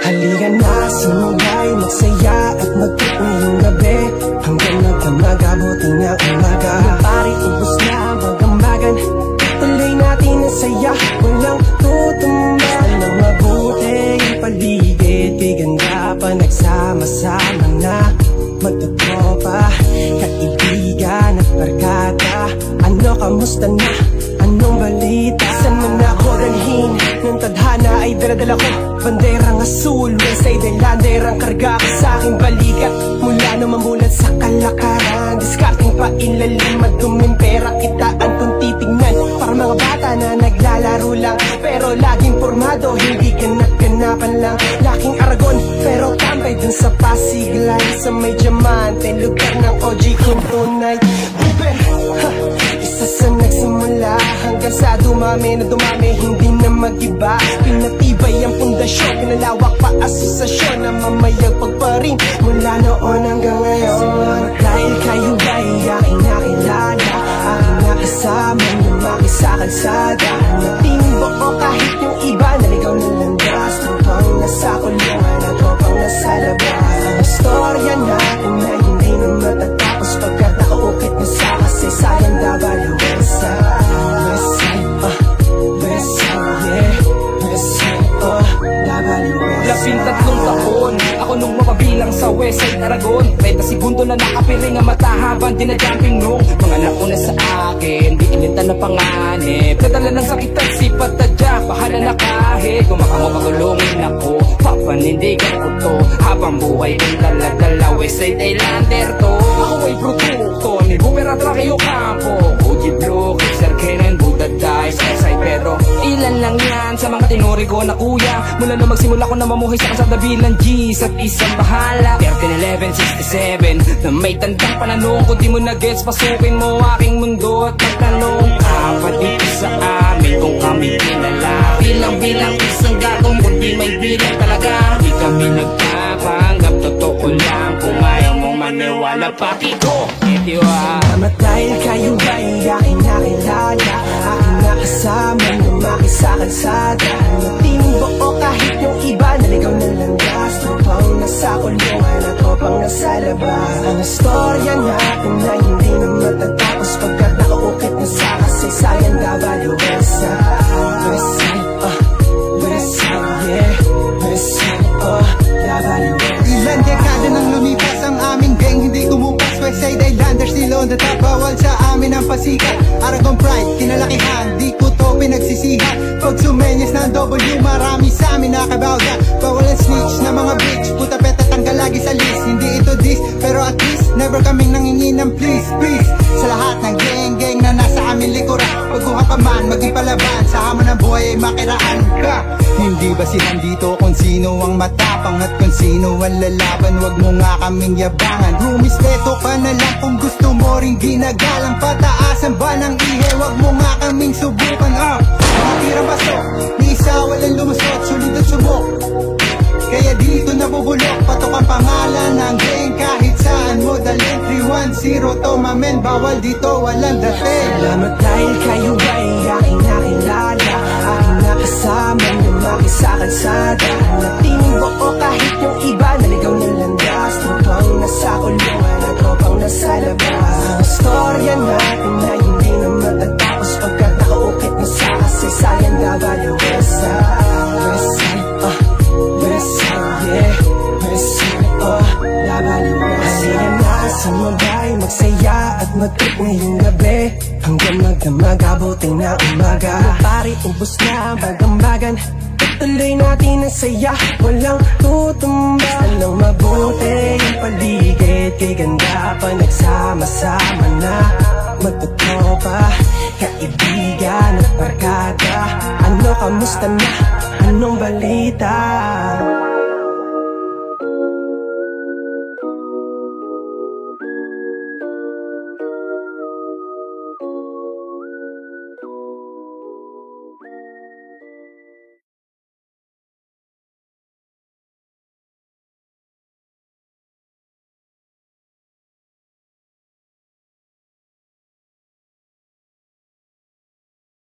Halika na, sumabay, magsaya at mag-trip ngayong gabi hanggang magdamag-abuti na umaga. Pari, ubos na bagambagan, tuloy natin ang saya, walang tutumba. Nang mabuti ang paligid, di ganda pa nagsama-sama na. Magtutropa, kaibigan at barkada. Ano, kamusta na? Anong balita? Saan mo na ako dalhin? Nang tadhana ay daladala ko banderang asul, Westside Islander ang karga ko sa aking balikat. Mula na mamulat sa kalakaran, discarding pa ilalim, maduming pera, kitaan kung titignan. Para mga bata na naglalaro lang, pero laging formado, hindi ganap-ganapan lang. Laking Aragon, pero tambay dun sa Pasig Line, sa may diamante, lugar ng OG kung tunay. Uber, isa sa nagsimula hanggang sa dumami na dumami, hindi na mag-iba. Pinatibay ang pundasyon, pinalawak pa asosasyon na mamayag pagparing mula noon hanggang ngayon. Dahil kayo ba'y aking nakilala, aking nakasama, lumaki sa kalsada. Nating buo kahit yung iba naligaw na landas, tupang nasa kulungan at tupang nasa labas. Ang istorya natin na hindi na matatapos pagkat nakaukit na sa kasaysayan. Westside, Labintatlong taon ako nung mapabilang sa Westside Aragon. 30 segundo na nakapiring ang mata habang dinajumping nung mga nauna sa akin. Di ininta na panganib, nadala ng sakit at sipat tadya. Bahala na kahit kumakamo pagulungin ako, papanindigan ko to habang buhay kong dala-dala. Westside Islander to, ako ay produkto ni Buperatra kayo kampo. Uji Blue, Sir Kenan, Buddha Dice, Westside. Pero ilan lang yan sa mga tinuri ko na kuya. Mula na magsimula ko na mamuhay sa kasada bilang G's at isang bahala. 13-11-67 na may tandang pananong. Kung di mo na gets, pasukin mo aking mundo at magtanong. Apat dito sa amin kung kami pinala, bilang-bilang isang gatong, kundi may bilang talaga. Di kami nagpapanggap, totoo lang. Kung ayaw mong maniwala, pati ko itiwa. Dahil kayo ba'y aking nakilala, aking nakasama, lumaki sa kalsada. Nating buo kahit yung iba naligaw na landas, tupang nasa kulungan at tupang nasa labas. Ang istorya natin na hindi na matatapos pagkat nakaukit na sa kasaysayan. Westside, ilan dekada nang lumipas ang aming gang, hindi kumupas. Westside Islander still on the top, bawal sa amin ang pasikat. Aragon pride, kinalakihan, di ko to pinagsisihan. Pag sumenyas ng W, marami sa amin nakabawda. Bawal ang snitch na mga bitch, puta peta tanggal lagi sa list. Hindi ito this, pero at least never kaming nangingi ng please, please. Sa lahat ng gang na nasa amin likuran, pagkuha pa man, maging palaban, sa hamon ng buhay ay makiraan ka. Hindi ba silang dito kung sino ang matapang at kung sino ang lalaban? Wag mo nga kaming yabangan, rumispeto ka na lang kung gusto mo rin ginagalang. Pataasan ba ng ihe, wag mo nga kaming subukan. Mga tirang baso, ni isa walang lumusot, sulit at subok. Kaya dito nabubulok, patok ang pangalan ng gang kahit saan mo dalhin. 310 to mamen, bawal dito, walang dating. Salamat dahil kayo ba'y aking nakilala, aking nakasama, lumaki sa kalsada. Nating buo kahit yung iba naligaw na landas, tupang nasa kulungan at tupang nasa labas. Ang istorya natin na hindi na matatapos pagkat nakaukit na sa kasaysayan. Halika na, sumabay, magsaya at mag-trip ngayong gabi hanggang magdamag-abuti na umaga. Pari, ubos na bagambagan, tuloy natin ang saya, walang tutumba. Anong mabuti yung paligid, kay ganda pa nagsama-sama na. Magtutropa, kaibigan at barkada. Ano, kamusta na? Anong balita?